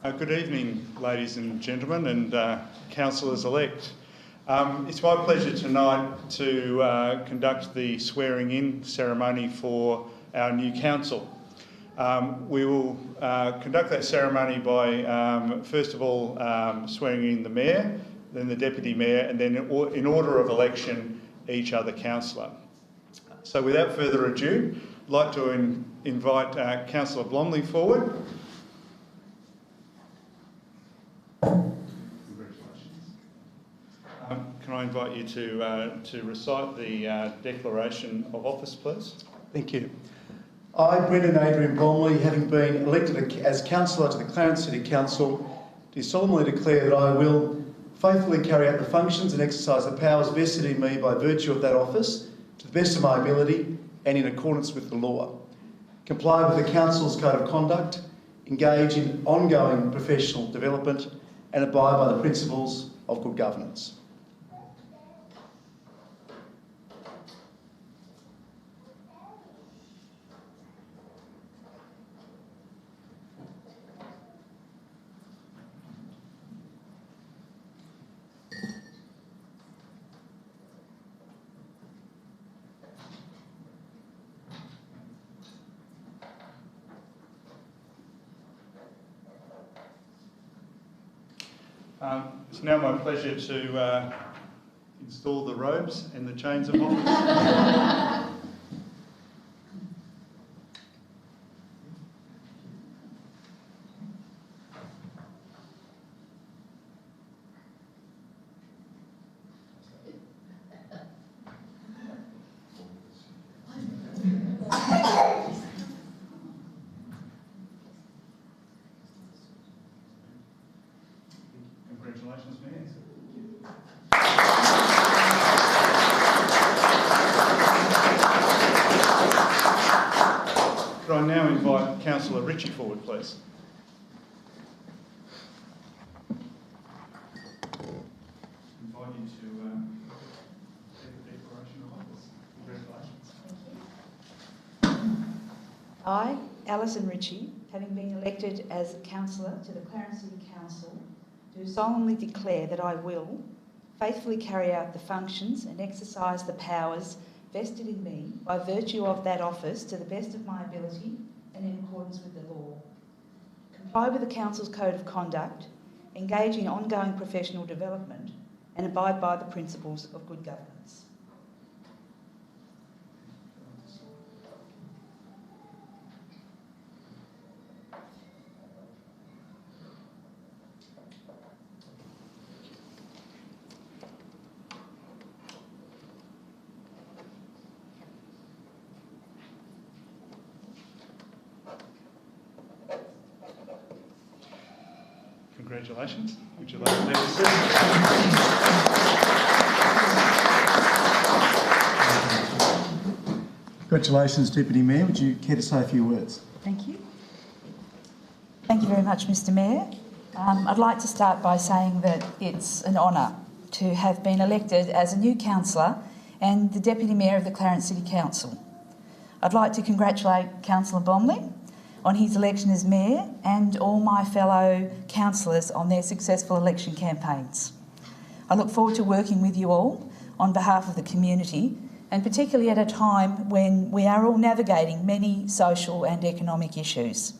Good evening, ladies and gentlemen, and councillors-elect. It's my pleasure tonight to conduct the swearing-in ceremony for our new council. We will conduct that ceremony by, first of all, swearing in the Mayor, then the Deputy Mayor, and then in order of election, each other councillor. So without further ado, I'd like to invite Councillor Blomley forward. Congratulations. Can I invite you to recite the declaration of office, please? Thank you. I, Brendan Adrian Blomley, having been elected as councillor to the Clarence City Council, do solemnly declare that I will faithfully carry out the functions and exercise the powers vested in me by virtue of that office to the best of my ability and in accordance with the law. Comply with the Council's Code of Conduct, engage in ongoing professional development and abide by the principles of good governance. It's now my pleasure to install the robes and the chains of office. Congratulations, Mayor. Could I now invite Councillor Ritchie forward, please? Invite you to take the declaration of office. Congratulations. I, Alison Ritchie, having been elected as councillor to the Clarence City Council, do solemnly declare that I will faithfully carry out the functions and exercise the powers vested in me by virtue of that office to the best of my ability and in accordance with the law. Comply with the Council's Code of Conduct, engage in ongoing professional development and abide by the principles of good governance. Congratulations. Would you like to have a seat? Congratulations, Deputy Mayor. Would you care to say a few words? Thank you. Thank you very much, Mr. Mayor. I'd like to start by saying that it's an honour to have been elected as a new councillor and the Deputy Mayor of the Clarence City Council. I'd like to congratulate Councillor Blomley on his election as Mayor and all my fellow councillors on their successful election campaigns. I look forward to working with you all on behalf of the community, and particularly at a time when we are all navigating many social and economic issues.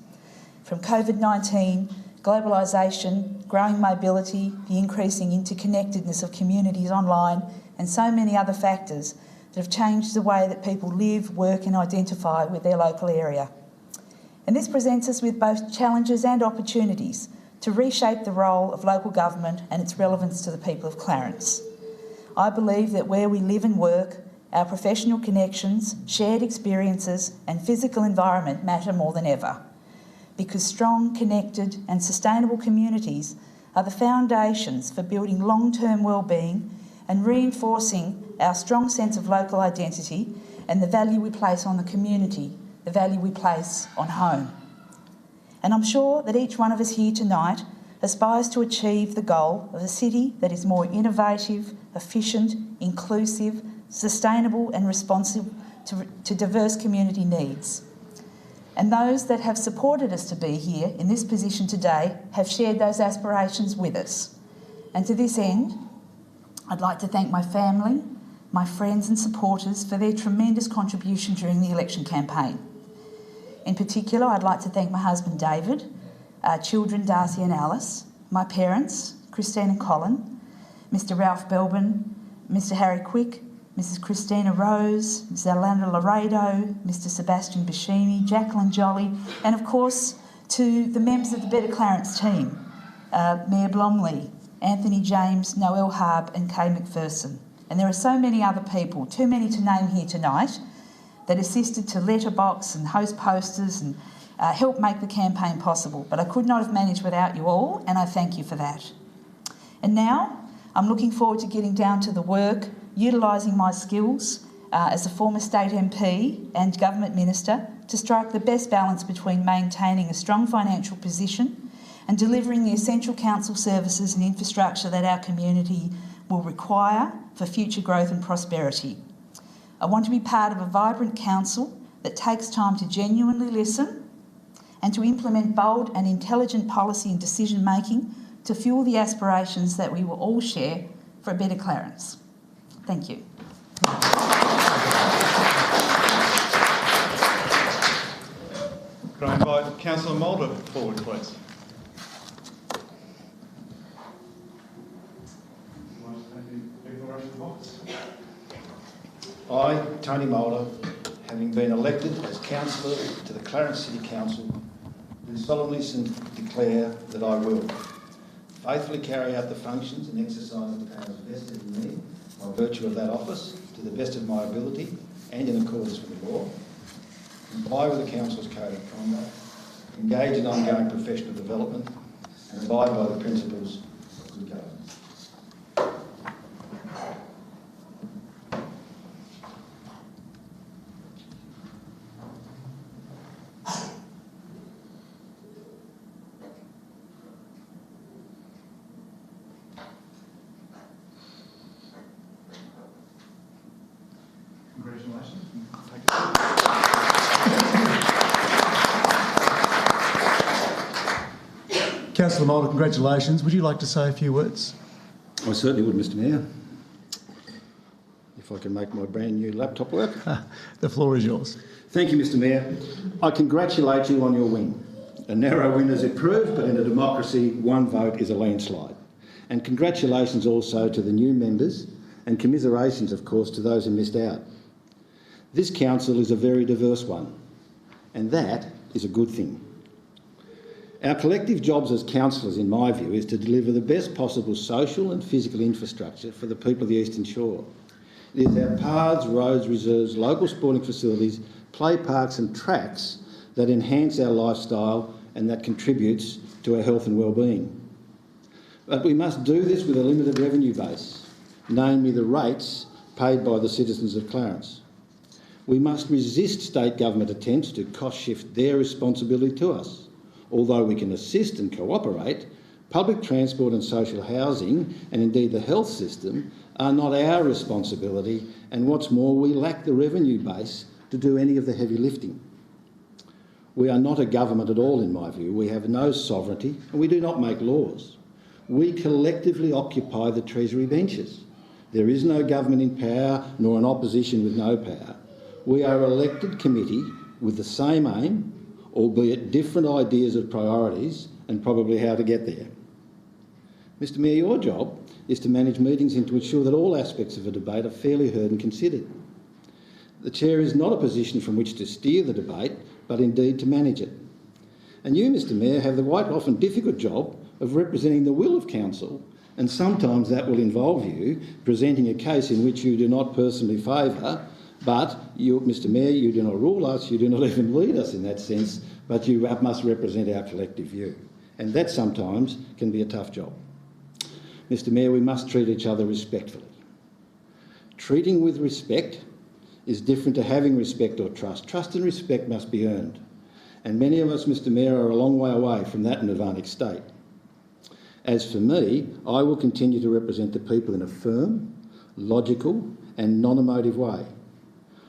From COVID-19, globalisation, growing mobility, the increasing interconnectedness of communities online, and so many other factors that have changed the way that people live, work and identify with their local area. And this presents us with both challenges and opportunities to reshape the role of local government and its relevance to the people of Clarence. I believe that where we live and work, our professional connections, shared experiences and physical environment matter more than ever, because strong, connected and sustainable communities are the foundations for building long-term well-being and reinforcing our strong sense of local identity and the value we place on the community, the value we place on home. And I'm sure that each one of us here tonight aspires to achieve the goal of a city that is more innovative, efficient, inclusive, sustainable and responsive to diverse community needs. And those that have supported us to be here in this position today have shared those aspirations with us. And to this end, I'd like to thank my family, my friends and supporters for their tremendous contribution during the election campaign. In particular, I'd like to thank my husband David, our children Darcy and Alice, my parents, Christine and Colin, Mr Ralph Belbin, Mr Harry Quick, Mrs Christina Rose, Ms Alana Laredo, Mr Sebastian Bashimi, Jacqueline Jolly, and of course to the members of the Better Clarence team, Mayor Blomley, Anthony James, Noel Harb and Kay McPherson. And there are so many other people, too many to name here tonight, that assisted to letterbox and host posters and help make the campaign possible. But I could not have managed without you all, and I thank you for that. And now I'm looking forward to getting down to the work, utilising my skills as a former state MP and government minister to strike the best balance between maintaining a strong financial position and delivering the essential council services and infrastructure that our community will require for future growth and prosperity. I want to be part of a vibrant council that takes time to genuinely listen and to implement bold and intelligent policy and decision making to fuel the aspirations that we will all share for a better Clarence. Thank you. Could I invite Councillor Mulder forward, please? I, Tony Mulder, having been elected as councillor to the Clarence City Council, do solemnly declare that I will faithfully carry out the functions and exercise the powers vested in me by virtue of that office to the best of my ability and in accordance with the law, comply with the Council's Code of Conduct, engage in ongoing professional development and abide by the principles of good governance. Congratulations. Councillor Mulder, congratulations. Would you like to say a few words? I certainly would, Mr Mayor. If I can make my brand new laptop work. The floor is yours. Thank you, Mr Mayor. I congratulate you on your win. A narrow win as it proved, but in a democracy, one vote is a landslide. And congratulations also to the new members and commiserations, of course, to those who missed out. This council is a very diverse one, and that is a good thing. Our collective jobs as councillors, in my view, is to deliver the best possible social and physical infrastructure for the people of the Eastern Shore. It is our paths, roads, reserves, local sporting facilities, play parks and tracks that enhance our lifestyle and that contributes to our health and well-being. But we must do this with a limited revenue base, namely the rates paid by the citizens of Clarence. We must resist state government attempts to cost shift their responsibility to us. Although we can assist and cooperate, public transport and social housing, and indeed the health system, are not our responsibility, and what's more, we lack the revenue base to do any of the heavy lifting. We are not a government at all, in my view. We have no sovereignty, and we do not make laws. We collectively occupy the Treasury benches. There is no government in power, nor an opposition with no power. We are an elected committee with the same aim, albeit different ideas of priorities and probably how to get there. Mr Mayor, your job is to manage meetings and to ensure that all aspects of a debate are fairly heard and considered. The Chair is not a position from which to steer the debate, but indeed to manage it. And you, Mr Mayor, have the quite often difficult job of representing the will of Council, and sometimes that will involve you presenting a case in which you do not personally favour, but you, Mr Mayor, you do not rule us, you do not even lead us in that sense, but you must represent our collective view. And that sometimes can be a tough job. Mr Mayor, we must treat each other respectfully. Treating with respect is different to having respect or trust. Trust and respect must be earned. And many of us, Mr Mayor, are a long way away from that in Advantage State. As for me, I will continue to represent the people in a firm, logical and non-emotive way.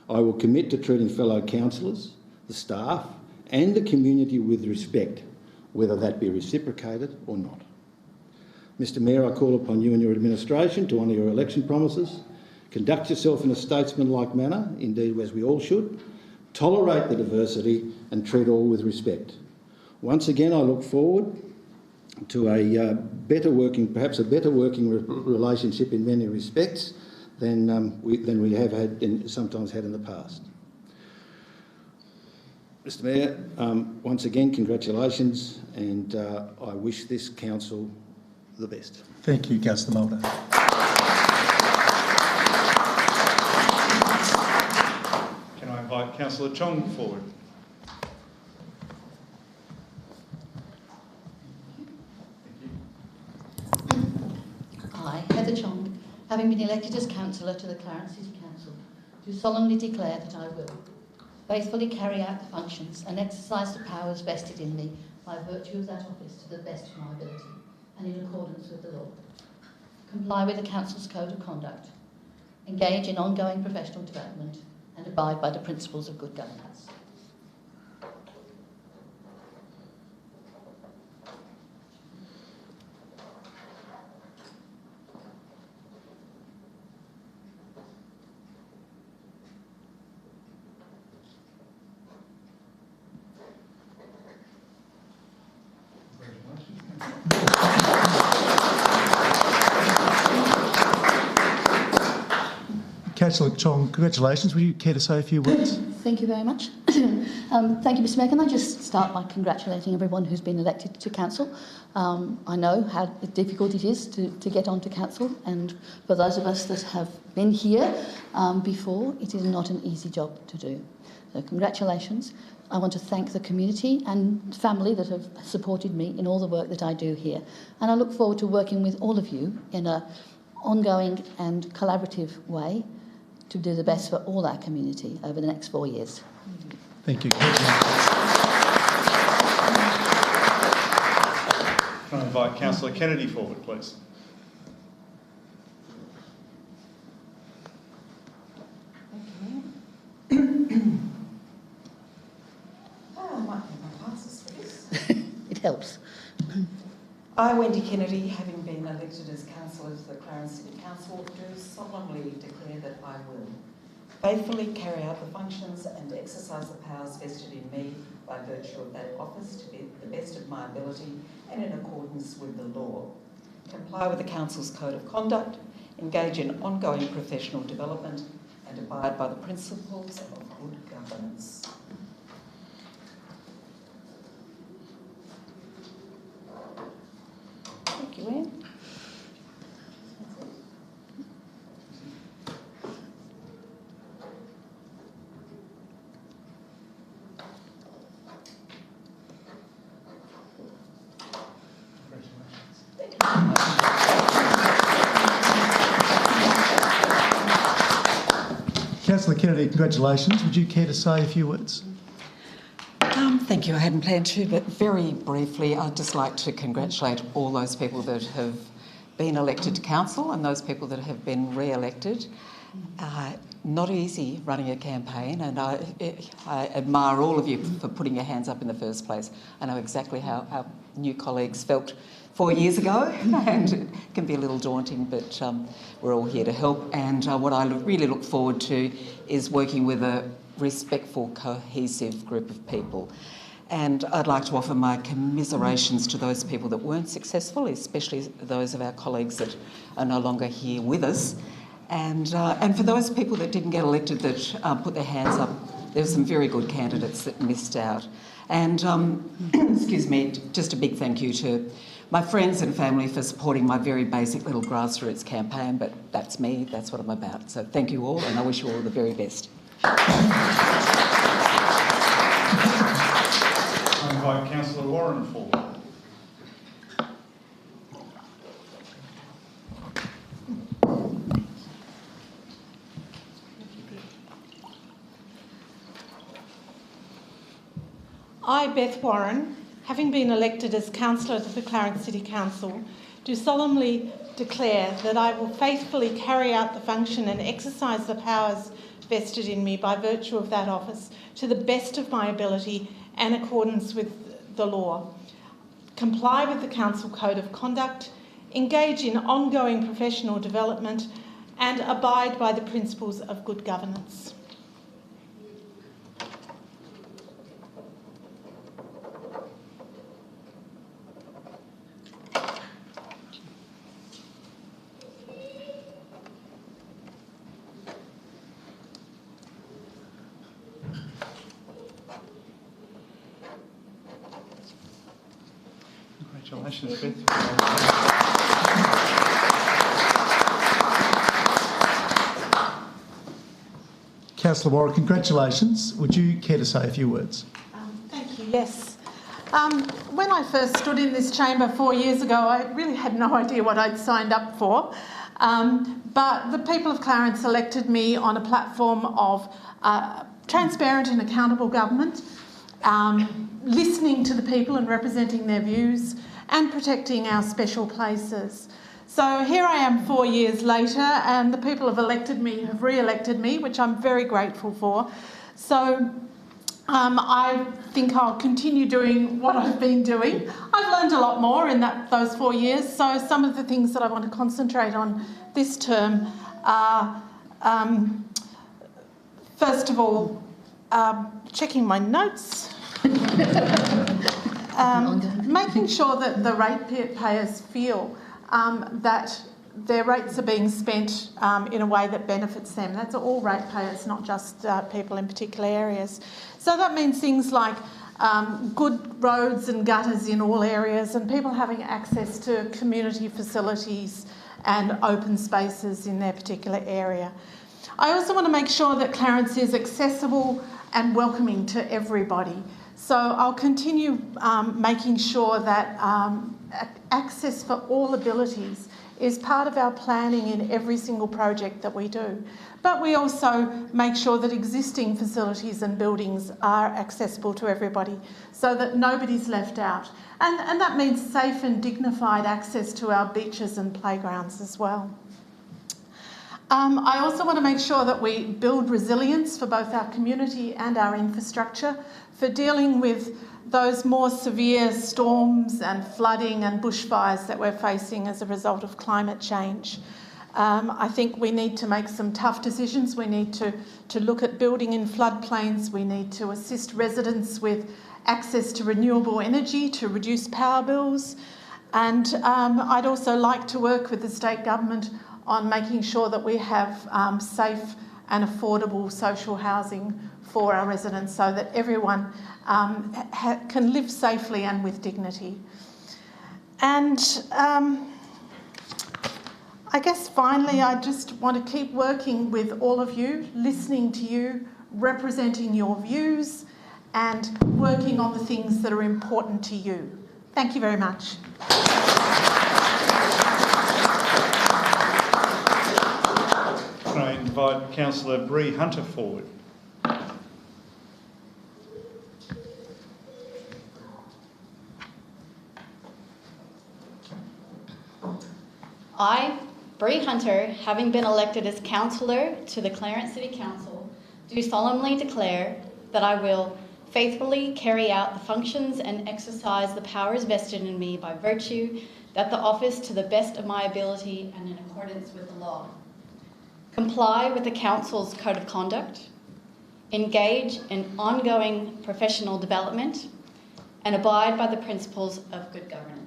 I will commit to treating fellow councillors, the staff and the community with respect, whether that be reciprocated or not. Mr Mayor, I call upon you and your administration to honour your election promises, conduct yourself in a statesmanlike manner, indeed as we all should, tolerate the diversity and treat all with respect. Once again, I look forward to a better working relationship in many respects than we have sometimes had in the past. Mr Mayor, once again, congratulations, and I wish this council the best. Thank you, Councillor Mulder. Can I invite Councillor Chong forward? I, Heather Chong, having been elected as councillor to the Clarence City Council, do solemnly declare that I will faithfully carry out the functions and exercise the powers vested in me by virtue of that office to the best of my ability and in accordance with the law, comply with the Council's Code of Conduct, engage in ongoing professional development and abide by the principles of good governance. Councillor Chong, congratulations. Would you care to say a few words? Thank you very much. Thank you, Mr Mayor. Can I just start by congratulating everyone who's been elected to council? I know how difficult it is to get onto council, and for those of us that have been here before, it is not an easy job to do. So congratulations. I want to thank the community and family that have supported me in all the work that I do here. And I look forward to working with all of you in an ongoing and collaborative way to do the best for all our community over the next 4 years. Thank you. Can I invite Councillor Kennedy forward, please? I might need my glasses for this. It helps. I, Wendy Kennedy, having been elected as councillor to the Clarence City Council, do solemnly declare that I will faithfully carry out the functions and exercise the powers vested in me by virtue of that office to the best of my ability and in accordance with the law, comply with the Council's Code of Conduct, engage in ongoing professional development and abide by the principles of good governance. Thank you, Anne. Councillor Kennedy, congratulations. Would you care to say a few words? Thank you. I hadn't planned to, but very briefly, I'd just like to congratulate all those people that have been elected to council and those people that have been re-elected. Not easy running a campaign, and I admire all of you for putting your hands up in the first place. I know exactly how our new colleagues felt 4 years ago, and it can be a little daunting, but we're all here to help. And what I really look forward to is working with a respectful, cohesive group of people. And I'd like to offer my commiserations to those people that weren't successful, especially those of our colleagues that are no longer here with us. And for those people that didn't get elected that put their hands up, there were some very good candidates that missed out. And, excuse me, just a big thank you to my friends and family for supporting my very basic little grassroots campaign, but that's me, that's what I'm about. So thank you all, and I wish you all the very best. I invite Councillor Warren forward. I, Beth Warren, having been elected as councillor to the Clarence City Council, do solemnly declare that I will faithfully carry out the function and exercise the powers vested in me by virtue of that office to the best of my ability and accordance with the law, comply with the Council Code of Conduct, engage in ongoing professional development, and abide by the principles of good governance. Congratulations, Beth. Councillor Warren, congratulations. Would you care to say a few words? Thank you, yes. When I first stood in this chamber 4 years ago, I really had no idea what I'd signed up for. But the people of Clarence elected me on a platform of transparent and accountable government, listening to the people and representing their views, and protecting our special places. So here I am 4 years later, and the people have re-elected me, which I'm very grateful for. So I think I'll continue doing what I've been doing. I've learned a lot more in those 4 years, so some of the things that I want to concentrate on this term are, first of all, checking my notes, making sure that the ratepayers feel that their rates are being spent in a way that benefits them. That's all ratepayers, not just people in particular areas. So that means things like good roads and gutters in all areas, and people having access to community facilities and open spaces in their particular area. I also want to make sure that Clarence is accessible and welcoming to everybody. So I'll continue making sure that access for all abilities is part of our planning in every single project that we do. But we also make sure that existing facilities and buildings are accessible to everybody so that nobody's left out. And that means safe and dignified access to our beaches and playgrounds as well. I also want to make sure that we build resilience for both our community and our infrastructure for dealing with those more severe storms and flooding and bushfires that we're facing as a result of climate change. I think we need to make some tough decisions. We need to look at building in floodplains. We need to assist residents with access to renewable energy to reduce power bills. And I'd also like to work with the state government on making sure that we have safe and affordable social housing for our residents so that everyone can live safely and with dignity. And I guess finally, I just want to keep working with all of you, listening to you, representing your views, and working on the things that are important to you. Thank you very much. Can I invite Councillor Bree Hunter forward? I, Bree Hunter, having been elected as councillor to the Clarence City Council, do solemnly declare that I will faithfully carry out the functions and exercise the powers vested in me by virtue that the office to the best of my ability and in accordance with the law. Comply with the Council's Code of Conduct, engage in ongoing professional development, and abide by the principles of good governance.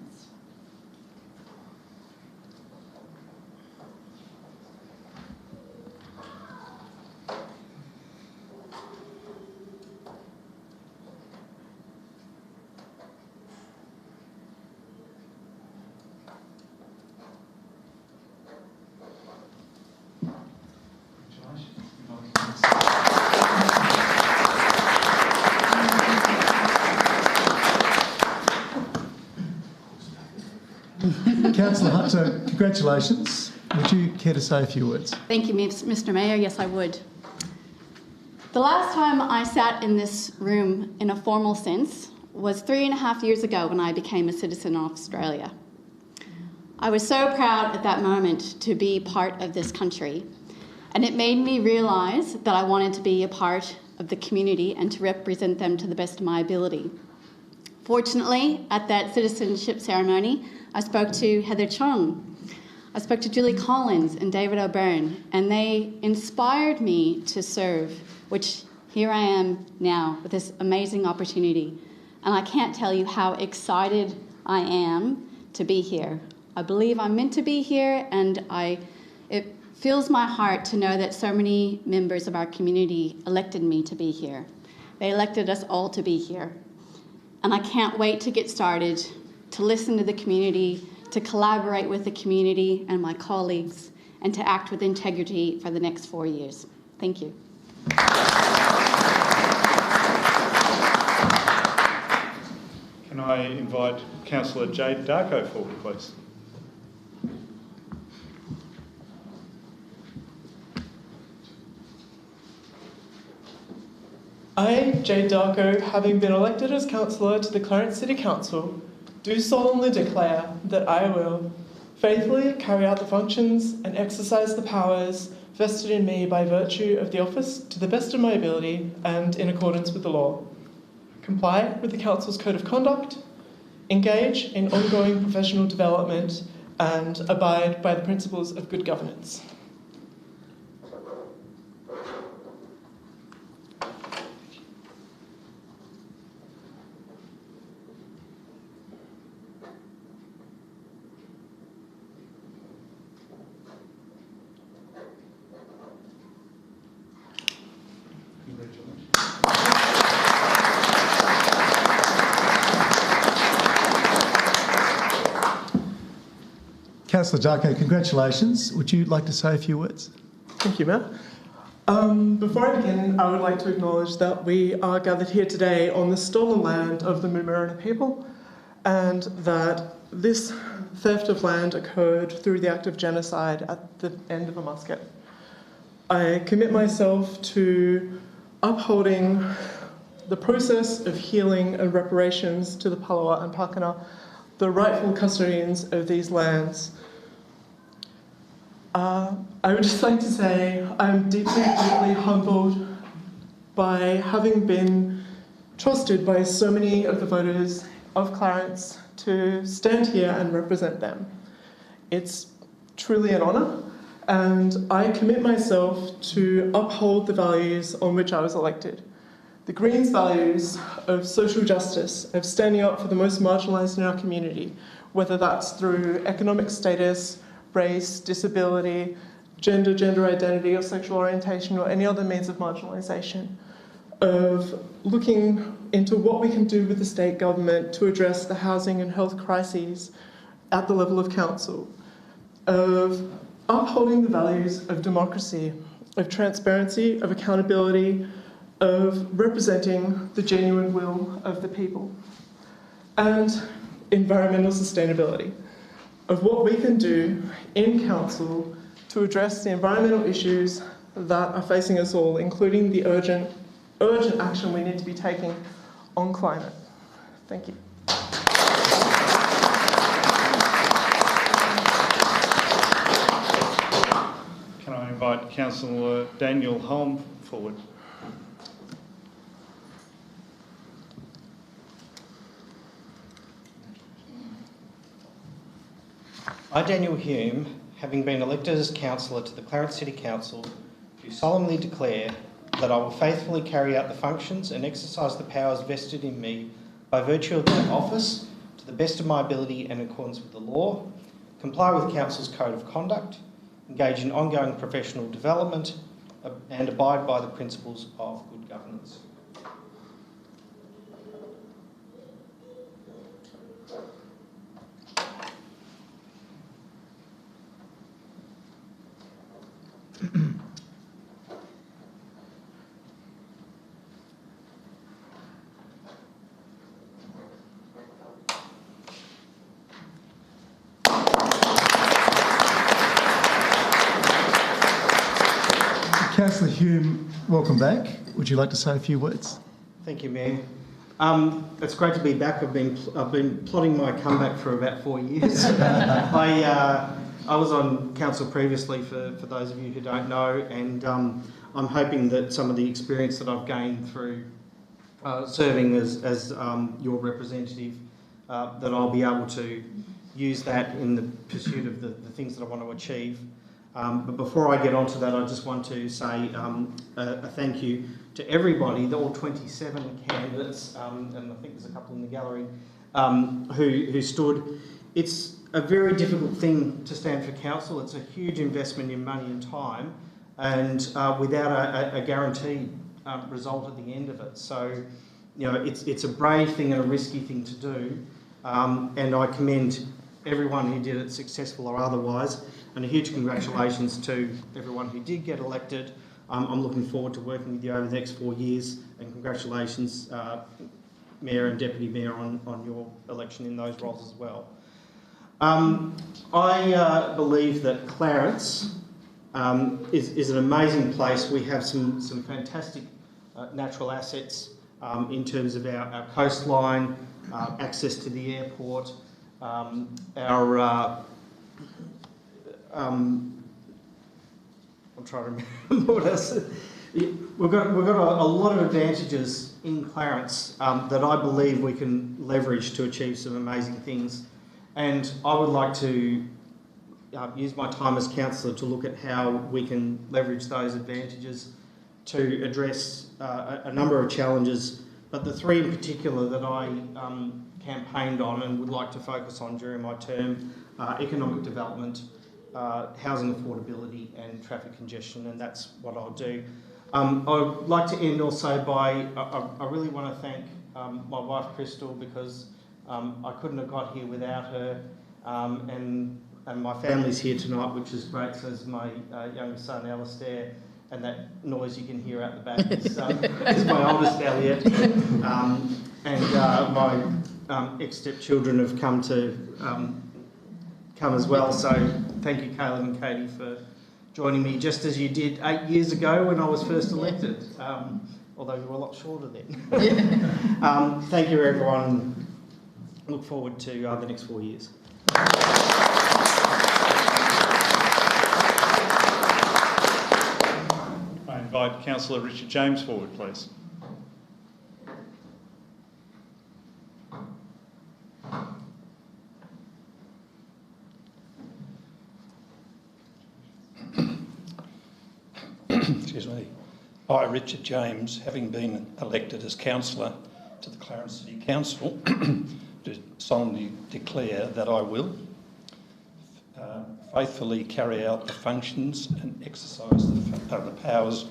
Councillor Hunter, congratulations. Would you care to say a few words? Thank you, Mr. Mayor. Yes, I would. The last time I sat in this room in a formal sense was 3.5 years ago when I became a citizen of Australia. I was so proud at that moment to be part of this country, and it made me realise that I wanted to be a part of the community and to represent them to the best of my ability. Fortunately, at that citizenship ceremony, I spoke to Heather Chung, I spoke to Julie Collins and David O'Byrne, and they inspired me to serve, which here I am now with this amazing opportunity. And I can't tell you how excited I am to be here. I believe I'm meant to be here, and it fills my heart to know that so many members of our community elected me to be here. They elected us all to be here. And I can't wait to get started, to listen to the community, to collaborate with the community and my colleagues, and to act with integrity for the next 4 years. Thank you. Can I invite Councillor Jade Darko forward, please? I, Jade Darko, having been elected as councillor to the Clarence City Council, do solemnly declare that I will faithfully carry out the functions and exercise the powers vested in me by virtue of the office to the best of my ability and in accordance with the law, comply with the Council's Code of Conduct, engage in ongoing professional development, and abide by the principles of good governance. Councillor Darko, congratulations. Would you like to say a few words? Thank you, Matt. Before I begin, I would like to acknowledge that we are gathered here today on the stolen land of the Mumarina people, and that this theft of land occurred through the act of genocide at the end of a musket. I commit myself to upholding the process of healing and reparations to the Palawa and Pakana, the rightful custodians of these lands. I would just like to say I'm deeply, deeply humbled by having been trusted by so many of the voters of Clarence to stand here and represent them. It's truly an honour, and I commit myself to uphold the values on which I was elected. The Greens' values of social justice, of standing up for the most marginalised in our community, whether that's through economic status, race, disability, gender identity or sexual orientation or any other means of marginalisation, of looking into what we can do with the state government to address the housing and health crises at the level of council, of upholding the values of democracy, of transparency, of accountability, of representing the genuine will of the people, and environmental sustainability, of what we can do in council to address the environmental issues that are facing us all, including the urgent action we need to be taking on climate. Thank you. Can I invite Councillor Daniel Holm forward? I, Daniel Hume, having been elected as councillor to the Clarence City Council, do solemnly declare that I will faithfully carry out the functions and exercise the powers vested in me by virtue of that office to the best of my ability and in accordance with the law, comply with Council's Code of Conduct, engage in ongoing professional development, and abide by the principles of good governance. Councillor Hume, welcome back. Would you like to say a few words? Thank you, Mayor. It's great to be back. I've been plotting my comeback for about 4 years. I was on council previously, for those of you who don't know, and I'm hoping that some of the experience that I've gained through serving as your representative, that I'll be able to use that in the pursuit of the things that I want to achieve. But before I get on to that, I just want to say a thank you to everybody, all 27 candidates, and I think there's a couple in the gallery, who stood. It's a very difficult thing to stand for council. It's a huge investment in money and time, and without a guaranteed result at the end of it. So, you know, it's a brave thing and a risky thing to do, and I commend everyone who did it, successful or otherwise, and a huge congratulations to everyone who did get elected. I'm looking forward to working with you over the next 4 years, and congratulations, Mayor and Deputy Mayor, on your election in those roles as well. I believe that Clarence is an amazing place. We have some fantastic natural assets in terms of our coastline, access to the airport, I'm trying to remember what else. We've got a lot of advantages in Clarence that I believe we can leverage to achieve some amazing things. And I would like to use my time as councillor to look at how we can leverage those advantages to address a number of challenges, but the three in particular that I campaigned on and would like to focus on during my term: economic development, housing affordability and traffic congestion, and that's what I'll do. I'd like to end also by, I really want to thank my wife Crystal, because I couldn't have got here without her, and my family's here tonight, which is great. So is my youngest son Alistair, and that noise you can hear out the back is my oldest Elliot, and my ex-stepchildren have come as well. So thank you, Caleb and Katie, for joining me, just as you did 8 years ago when I was first elected, although you were a lot shorter then. Thank you, everyone. Look forward to the next 4 years. I invite Councillor Richard James forward, please. Excuse me. I, Richard James, having been elected as councillor to the Clarence City Council, do solemnly declare that I will faithfully carry out the functions and exercise the powers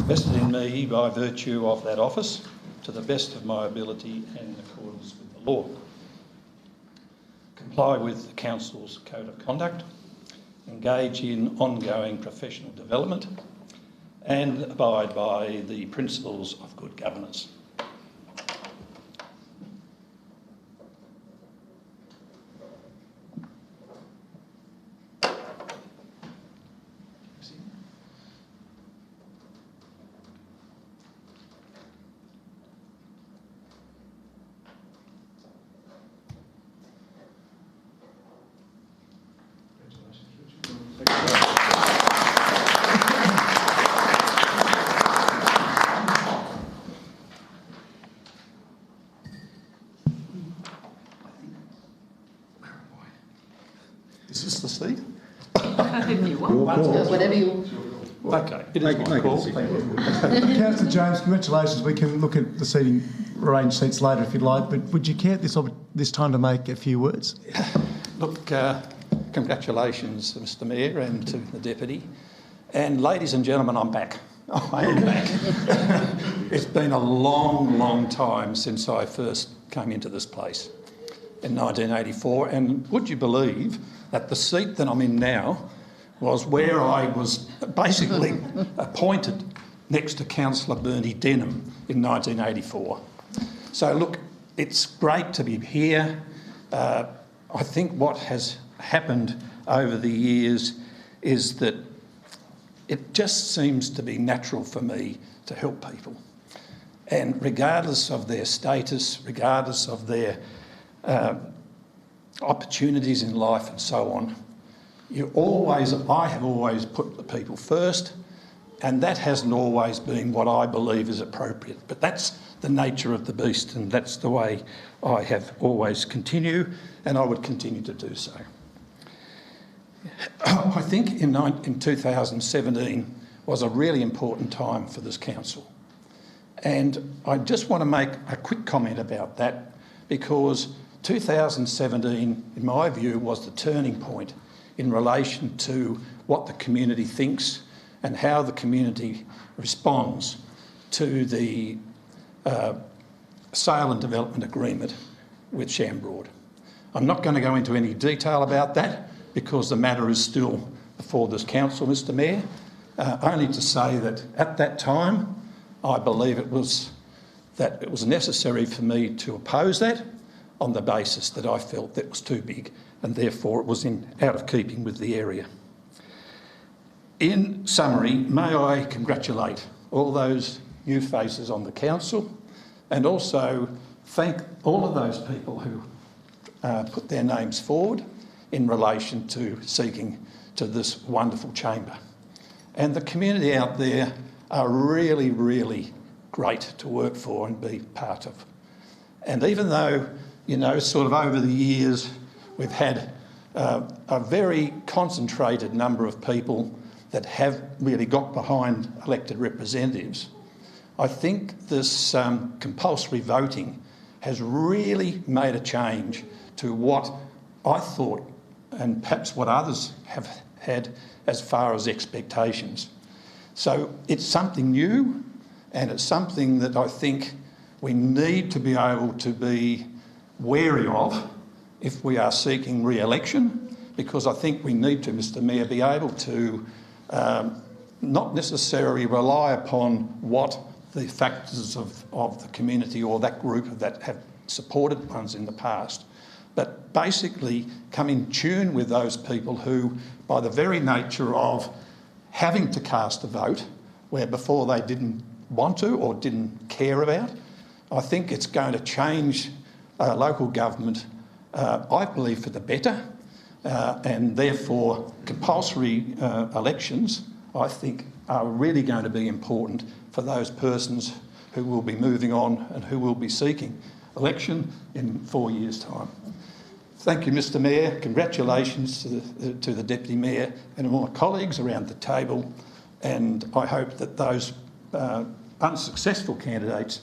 vested in me by virtue of that office to the best of my ability and in accordance with the law. Comply with the Council's Code of Conduct, engage in ongoing professional development, and abide by the principles of good governance. Is this the seat? Whatever you... Okay, it is my call. Thank you. Councillor James, congratulations. We can look at the seating, arrange seats later if you'd like, but would you care at this time to make a few words? Look, congratulations, Mr Mayor, and to the Deputy. And ladies and gentlemen, I'm back. I am back. It's been a long, long time since I first came into this place in 1984, and would you believe that the seat that I'm in now was where I was basically appointed next to Councillor Bernie Denham in 1984. So look, it's great to be here. I think what has happened over the years is that it just seems to be natural for me to help people. And regardless of their status, regardless of their opportunities in life and so on, I have always put the people first, And that hasn't always been what I believe is appropriate. But that's the nature of the beast, and that's the way I have always continued, and I would continue to do so. I think in 2017 was a really important time for this council. And I just want to make a quick comment about that, because 2017, in my view, was the turning point in relation to what the community thinks and how the community responds to the sale and development agreement with Shambroad. I'm not going to go into any detail about that because the matter is still before this council, Mr Mayor, only to say that at that time I believe it was necessary for me to oppose that on the basis that I felt that was too big and therefore it was out of keeping with the area. In summary, may I congratulate all those new faces on the council and also thank all of those people who put their names forward in relation to seeking to this wonderful chamber. And the community out there are really, really great to work for and be part of. And even though, you know, sort of over the years we've had a very concentrated number of people that have really got behind elected representatives, I think this compulsory voting has really made a change to what I thought and perhaps what others have had as far as expectations. So it's something new and it's something that I think we need to be able to be wary of if we are seeking re-election, because I think we need to, Mr Mayor, be able to not necessarily rely upon what the factors of the community or that group that have supported ones in the past, but basically come in tune with those people who, by the very nature of having to cast a vote where before they didn't want to or didn't care about, I think it's going to change local government, I believe, for the better, and therefore compulsory elections, I think, are really going to be important for those persons who will be moving on and who will be seeking election in 4 years' time. Thank you, Mr Mayor. Congratulations to the Deputy Mayor and all my colleagues around the table, and I hope that those unsuccessful candidates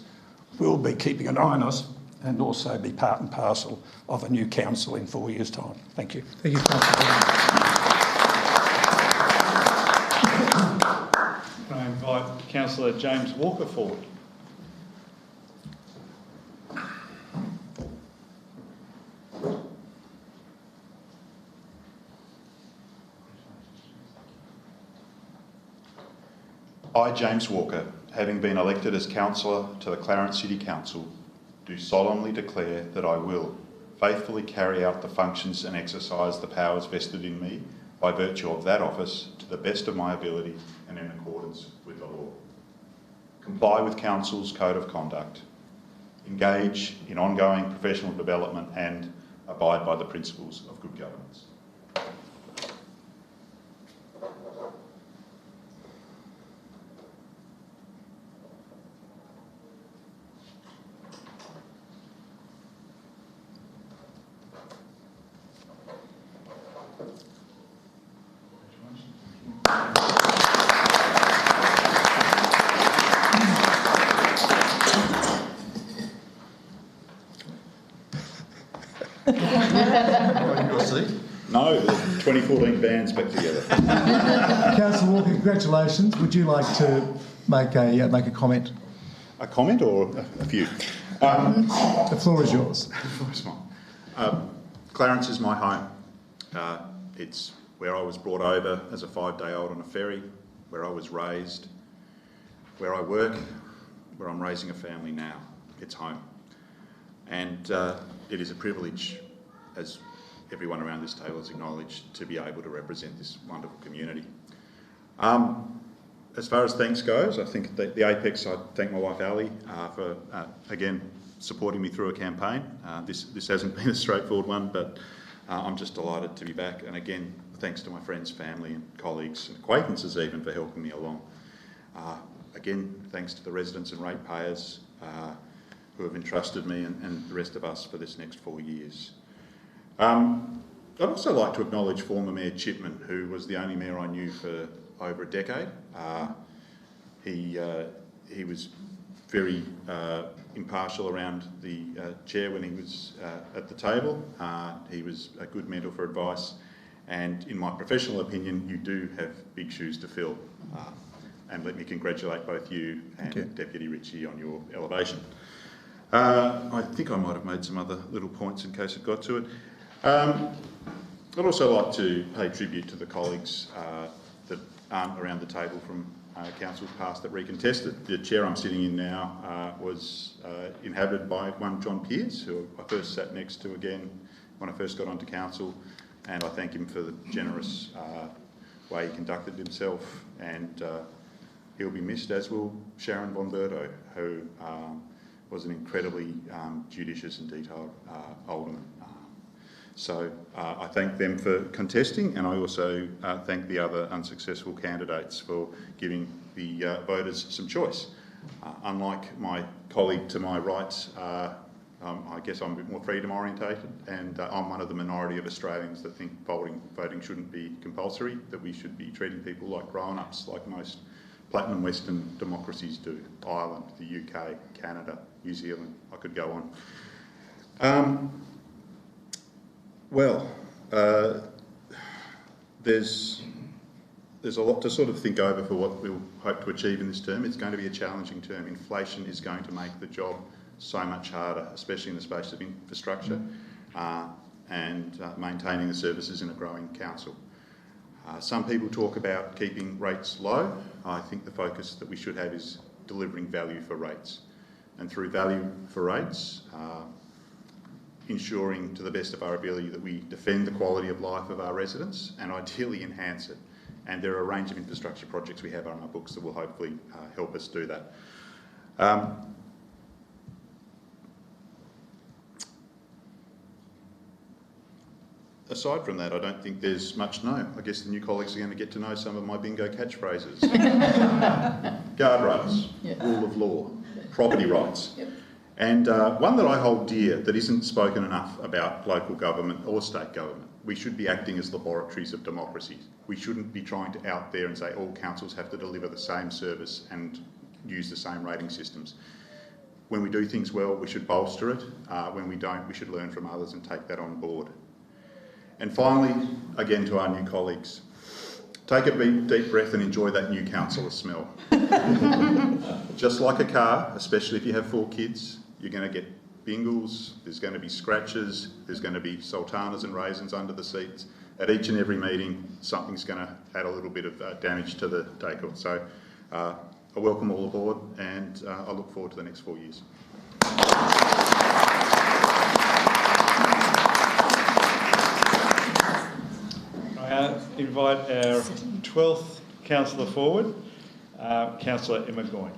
will be keeping an eye on us and also be part and parcel of a new council in 4 years' time. Thank you. Thank you, Councillor. Can I invite Councillor James Walker forward? I, James Walker, having been elected as councillor to the Clarence City Council, do solemnly declare that I will faithfully carry out the functions and exercise the powers vested in me by virtue of that office to the best of my ability and in accordance with the law. Comply with Council's Code of Conduct. Engage in ongoing professional development and abide by the principles of good governance. No, the 2014 band's back together. Councillor Walker, congratulations. Would you like to make a comment? A comment or a few? The floor is yours. Clarence is my home. It's where I was brought over as a 5-day-old on a ferry, where I was raised, where I work, where I'm raising a family now. It's home. And it is a privilege, as everyone around this table has acknowledged, to be able to represent this wonderful community. As far as thanks goes, I think the apex, I thank my wife Ali for, again, supporting me through a campaign. This hasn't been a straightforward one, but I'm just delighted to be back. And again, thanks to my friends, family and colleagues and acquaintances even for helping me along. Again, thanks to the residents and ratepayers who have entrusted me and the rest of us for this next 4 years. I'd also like to acknowledge former Mayor Chipman, who was the only mayor I knew for over a decade. He was very impartial around the chair when he was at the table. He was a good mentor for advice, and in my professional opinion, you do have big shoes to fill. And let me congratulate both you and Deputy Ritchie on your elevation. I think I might have made some other little points in case it got to it. I'd also like to pay tribute to the colleagues that aren't around the table from councils past that recontested. The chair I'm sitting in now was inhabited by one John Pearce, who I first sat next to again when I first got onto council, and I thank him for the generous way he conducted himself, and he'll be missed, as will Sharon Bomberto, who was an incredibly judicious and detailed alderman. So I thank them for contesting, and I also thank the other unsuccessful candidates for giving the voters some choice. Unlike my colleague to my right, I guess I'm a bit more freedom orientated, and I'm one of the minority of Australians that think voting shouldn't be compulsory, that we should be treating people like grown-ups, like most platinum Western democracies do. Ireland, the UK, Canada, New Zealand, I could go on. Well, there's a lot to sort of think over for what we'll hope to achieve in this term. It's going to be a challenging term. Inflation is going to make the job so much harder, especially in the space of infrastructure and maintaining the services in a growing council. Some people talk about keeping rates low. I think the focus that we should have is delivering value for rates. And through value for rates, ensuring to the best of our ability that we defend the quality of life of our residents and ideally enhance it. And there are a range of infrastructure projects we have on our books that will hopefully help us do that. Aside from that, I don't think there's much to know. I guess the new colleagues are going to get to know some of my bingo catchphrases. Guardrails, rule of law, property rights. And one that I hold dear that isn't spoken enough about local government or state government. We should be acting as laboratories of democracy. We shouldn't be trying to out there and say all councils have to deliver the same service and use the same rating systems. When we do things well, we should bolster it. When we don't, we should learn from others and take that on board. And finally, again to our new colleagues, take a deep breath and enjoy that new councillor smell. Just like a car, especially if you have 4 kids, you're going to get bingles, there's going to be scratches, there's going to be sultanas and raisins under the seats. At each and every meeting, something's going to add a little bit of damage to the decor. So I welcome all aboard, and I look forward to the next 4 years. I invite our 12th councillor forward, Councillor Emma Goyne.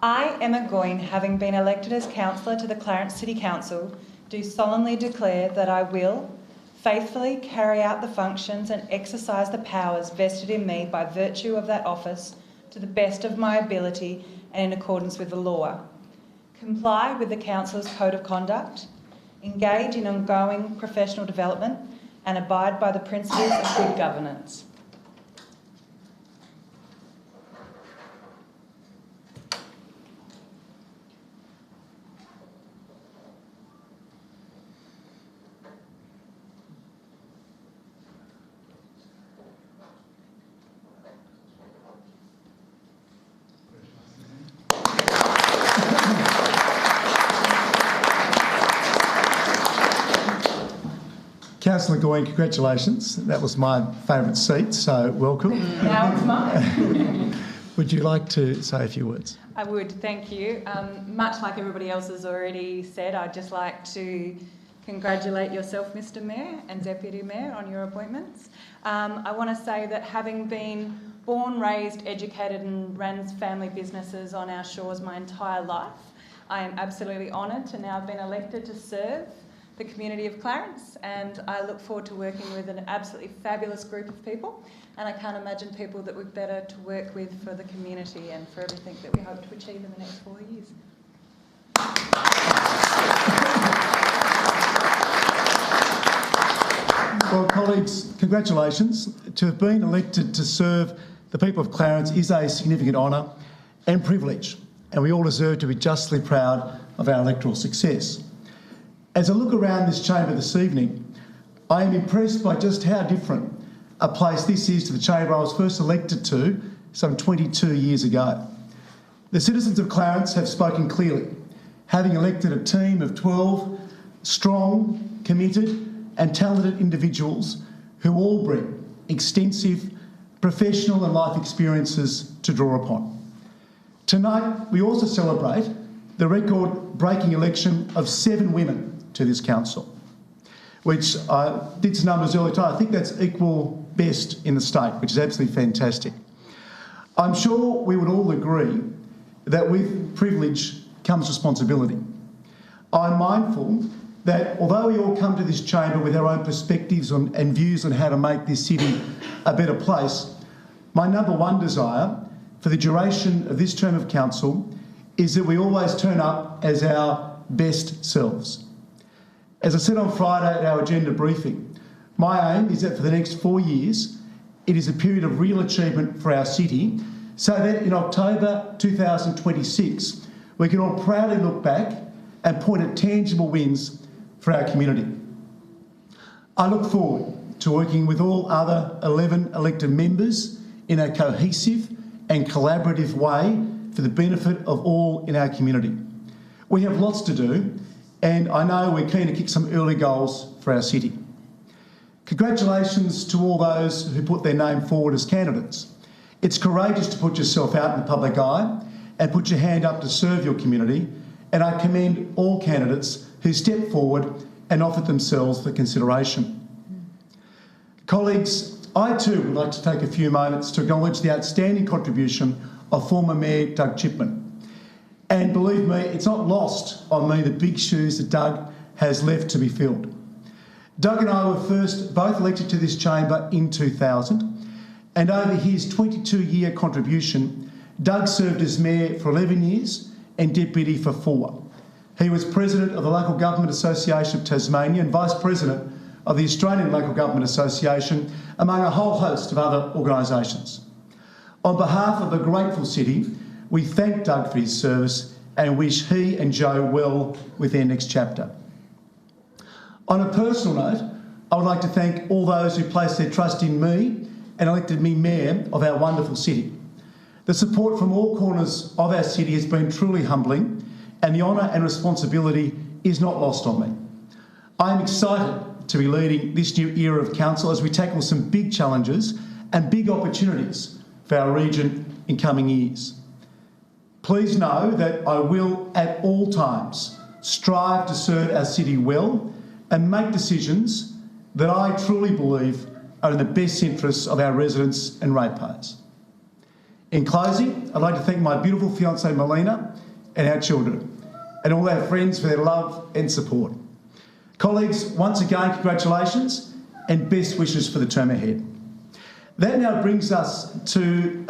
I, Emma Goyne, having been elected as councillor to the Clarence City Council, do solemnly declare that I will faithfully carry out the functions and exercise the powers vested in me by virtue of that office to the best of my ability and in accordance with the law, comply with the Council's Code of Conduct, engage in ongoing professional development, and abide by the principles of good governance. Councillor Goyne, congratulations. That was my favourite seat, so welcome. Now it's mine. Would you like to say a few words? I would, thank you. Much like everybody else has already said, I'd just like to congratulate yourself, Mr Mayor and Deputy Mayor, on your appointments. I want to say that having been born, raised, educated and ran family businesses on our shores my entire life, I am absolutely honoured to now have been elected to serve the community of Clarence, and I look forward to working with an absolutely fabulous group of people, and I can't imagine people that we're better to work with for the community and for everything that we hope to achieve in the next 4 years. Well, colleagues, congratulations. To have been elected to serve the people of Clarence is a significant honour and privilege, and we all deserve to be justly proud of our electoral success. As I look around this chamber this evening, I am impressed by just how different a place this is to the chamber I was first elected to some 22 years ago. The citizens of Clarence have spoken clearly, having elected a team of 12 strong, committed and talented individuals who all bring extensive professional and life experiences to draw upon. Tonight, we also celebrate the record-breaking election of 7 women to this council, which I did some numbers earlier today. I think that's equal best in the state, which is absolutely fantastic. I'm sure we would all agree that with privilege comes responsibility. I'm mindful that although we all come to this chamber with our own perspectives and views on how to make this city a better place, my number one desire for the duration of this term of council is that we always turn up as our best selves. As I said on Friday at our agenda briefing, my aim is that for the next 4 years, it is a period of real achievement for our city, so that in October 2026, we can all proudly look back and point at tangible wins for our community. I look forward to working with all other 11 elected members in a cohesive and collaborative way for the benefit of all in our community. We have lots to do, and I know we're keen to kick some early goals for our city. Congratulations to all those who put their name forward as candidates. It's courageous to put yourself out in the public eye and put your hand up to serve your community, and I commend all candidates who stepped forward and offered themselves for consideration. Colleagues, I too would like to take a few moments to acknowledge the outstanding contribution of former Mayor Doug Chipman. And believe me, it's not lost on me the big shoes that Doug has left to be filled. Doug and I were first both elected to this chamber in 2000, and over his 22-year contribution, Doug served as Mayor for 11 years and Deputy for 4. He was President of the Local Government Association of Tasmania and Vice President of the Australian Local Government Association, among a whole host of other organisations. On behalf of a grateful city, we thank Doug for his service and wish he and Jo well with their next chapter. On a personal note, I would like to thank all those who placed their trust in me and elected me Mayor of our wonderful city. The support from all corners of our city has been truly humbling, and the honour and responsibility is not lost on me. I am excited to be leading this new era of council as we tackle some big challenges and big opportunities for our region in coming years. Please know that I will at all times strive to serve our city well and make decisions that I truly believe are in the best interests of our residents and ratepayers. In closing, I'd like to thank my beautiful fiancée Melina and our children and all our friends for their love and support. Colleagues, once again, congratulations and best wishes for the term ahead. That now brings us to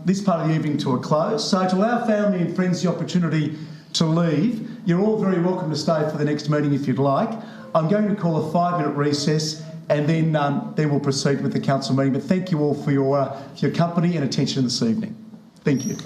this part of the evening to a close. So to allow family and friends the opportunity to leave, you're all very welcome to stay for the next meeting if you'd like. I'm going to call a 5-minute recess and then we'll proceed with the council meeting. But thank you all for your company and attention this evening. Thank you.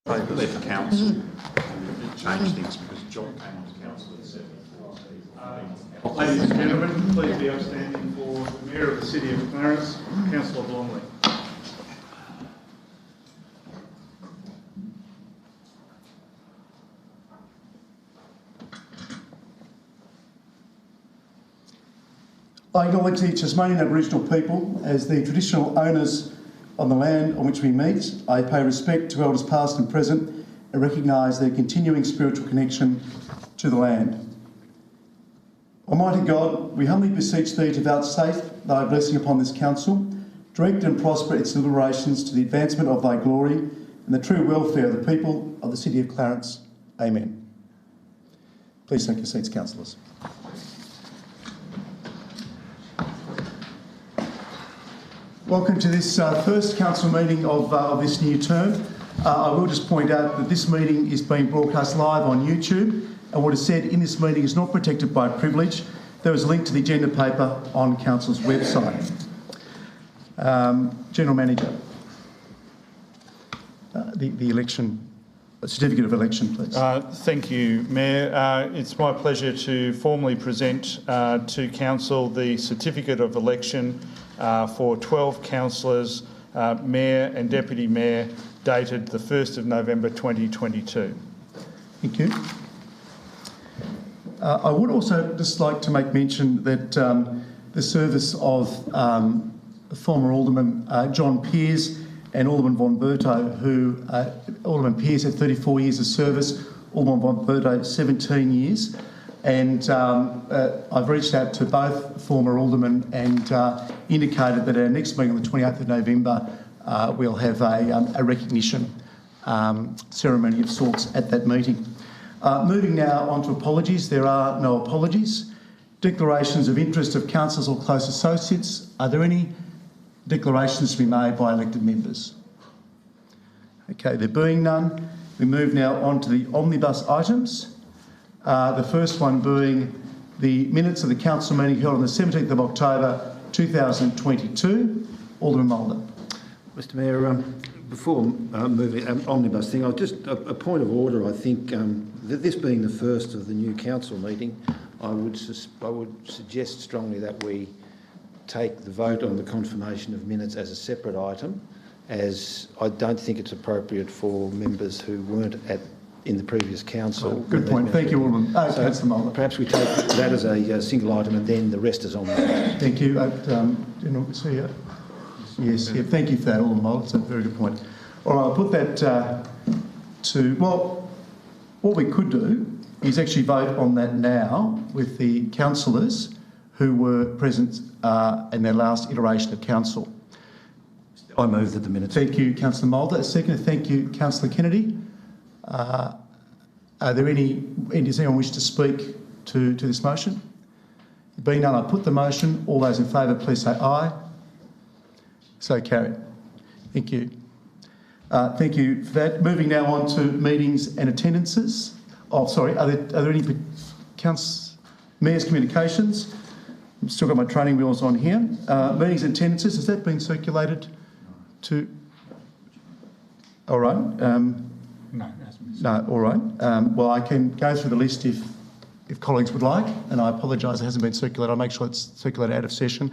left council and change things because John came onto council at 7. Ladies and gentlemen, please be upstanding for the Mayor of the City of Clarence, Councillor Blomley. I acknowledge the Tasmanian Aboriginal people as the traditional owners on the land on which we meet. I pay respect to elders past and present and recognise their continuing spiritual connection to the land. Almighty God, we humbly beseech Thee to vouchsafe Thy blessing upon this council, direct and prosper its deliberations to the advancement of Thy glory and the true welfare of the people of the City of Clarence. Amen. Please take your seats, councillors. Welcome to this first council meeting of this new term. I will just point out that this meeting is being broadcast live on YouTube, and what is said in this meeting is not protected by privilege. There is a link to the agenda paper on council's website. General Manager, the election, certificate of election, please. Thank you, Mayor. It's my pleasure to formally present to council the certificate of election for 12 councillors, Mayor and Deputy Mayor, dated the 1st of November 2022. Thank you. I would also just like to make mention that the service of former Alderman John Pearce and Alderman Von Berto, who Alderman Pearce had 34 years of service, Alderman Von Berto 17 years, and I've reached out to both former aldermen and indicated that our next meeting on the 28th of November we'll have a recognition ceremony of sorts at that meeting. Moving now on to apologies. There are no apologies. Declarations of interest of councillors or close associates. Are there any declarations to be made by elected members? Okay, there being none, we move now on to the omnibus items. The first one being the minutes of the council meeting held on the 17th of October 2022. Alderman Mulder. Mr Mayor, before moving omnibus thing, I'll just a point of order. I think that this being the first of the new council meeting, I would suggest strongly that we take the vote on the confirmation of minutes as a separate item, as I don't think it's appropriate for members who weren't in the previous council. Good point. Thank you, Alderman. Councillor Mulder. Perhaps we take that as a single item and then the rest is on. Thank you. Yes, yeah, thank you for that, Alderman Mulder. It's a very good point. All right, I'll put that well, what we could do is actually vote on that now with the councillors who were present in their last iteration of council. I move that the minutes. Thank you, Councillor Mulder. A second, thank you, Councillor Kennedy. Are there does anyone wish to speak to this motion? Being none, I put the motion. All those in favour, please say aye. So carried. Thank you. Thank you for that. Moving now on to meetings and attendances. Oh, sorry. Are there any Mayor's communications? I've still got my training wheels on here. Meetings and attendances. Has that been circulated to? All right. No, it hasn't been. No. All right. Well, I can go through the list if colleagues would like, and I apologise it hasn't been circulated. I'll make sure it's circulated out of session.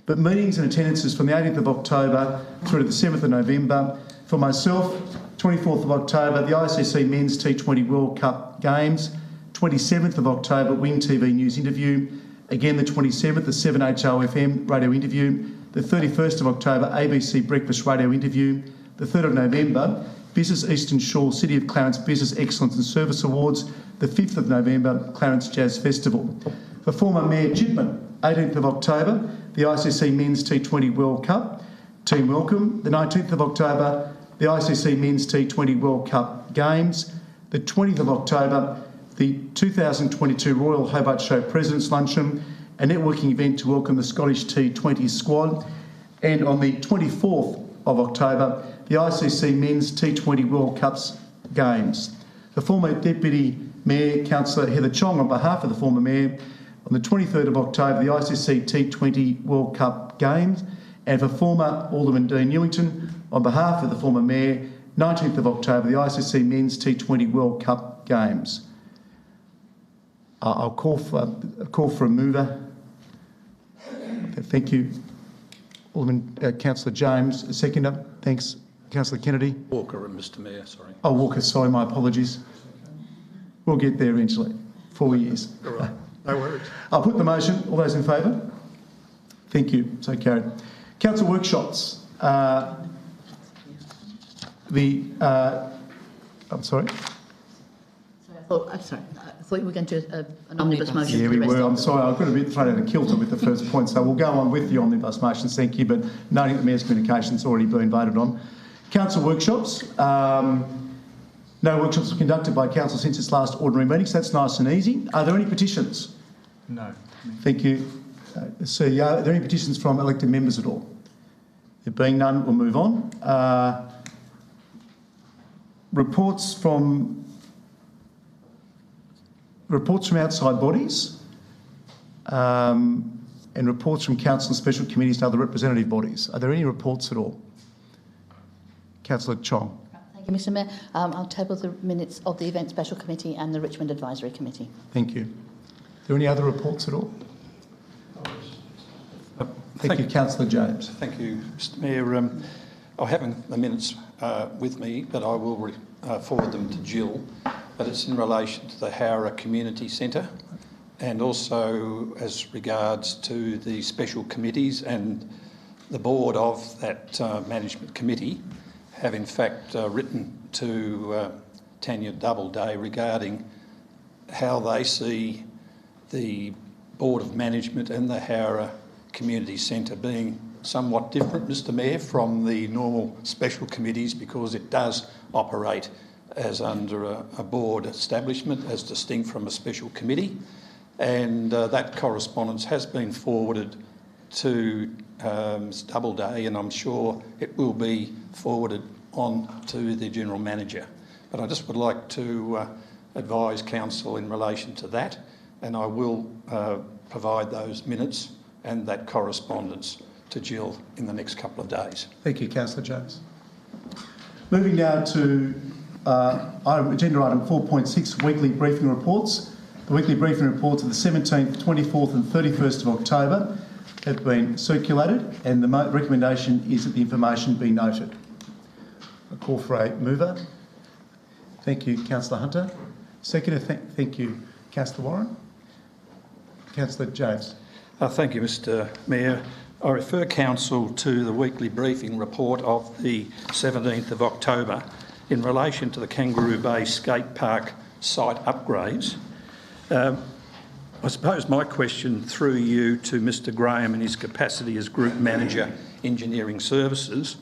But meetings and attendances from the 18th of October through to the 7th of November. For myself, 24th of October, the ICC Men's T20 World Cup Games. 27th of October, Wing TV News Interview. Again, the 27th, the 7HOFM Radio Interview. The 31st of October, ABC Breakfast Radio Interview. The 3rd of November, Business Eastern Shore City of Clarence Business Excellence and Service Awards. The 5th of November, Clarence Jazz Festival. For former Mayor Chipman, 18th of October, the ICC Men's T20 World Cup Team Welcome. The 19th of October, the ICC Men's T20 World Cup Games. The 20th of October, the 2022 Royal Hobart Show President's Luncheon, a networking event to welcome the Scottish T20 squad. And on the 24th of October, the ICC Men's T20 World Cups Games. The former Deputy Mayor, Councillor Heather Chong, on behalf of the former Mayor, on the 23rd of October, the ICC T20 World Cup Games, and for former Alderman Dean Newington, on behalf of the former Mayor, 19th of October, the ICC Men's T20 World Cup Games. I'll call for a mover. Thank you. Alderman Councillor James, a seconder. Thanks. Councillor Kennedy. Walker and Mr Mayor, sorry. Oh, Walker, sorry, my apologies. We'll get there eventually. 4 years. All right, no worries. I'll put the motion. All those in favour? Thank you. So carried. Council workshops. I'm sorry. I thought you were going to do an omnibus motion. Yeah, we were. I'm sorry, I got a bit thrown out of kilter with the first point, so we'll go on with the omnibus motions, thank you, but noting that the Mayor's communication's already been voted on. Council workshops. No workshops were conducted by Council since its last ordinary meeting, so that's nice and easy. Are there any petitions? No. Thank you. CEO, are there any petitions from elected members at all? There being none, we'll move on. Reports from outside bodies and reports from council and special committees and other representative bodies. Are there any reports at all? Councillor Chong. Thank you, Mr Mayor. I'll table the minutes of the Event Special Committee and the Richmond Advisory Committee. Thank you. Are there any other reports at all? Thank you, Councillor James. Thank you, Mr Mayor. I haven't the minutes with me, but I will forward them to Jill. But it's in relation to the Howrah Community Centre and also as regards to the special committees, and the board of that management committee have in fact written to Tanya Doubleday regarding how they see the Board of Management and the Howrah Community Centre being somewhat different, Mr Mayor, from the normal special committees, because it does operate as under a board establishment as distinct from a special committee, and that correspondence has been forwarded to Ms Doubleday, and I'm sure it will be forwarded on to the General Manager. But I just would like to advise Council in relation to that, and I will provide those minutes and that correspondence to Jill in the next couple of days. Thank you, Councillor James. Moving now to agenda item 4.6, weekly briefing reports. The weekly briefing reports of the 17th, 24th and 31st of October have been circulated, and the recommendation is that the information be noted. I call for a mover. Thank you, Councillor Hunter. Seconder, thank you, Councillor Warren. Councillor James. Thank you, Mr Mayor. I refer Council to the weekly briefing report of the 17th of October in relation to the Kangaroo Bay Skate Park site upgrades. I suppose my question through you to Mr Graham in his capacity as Group Manager, Engineering Services.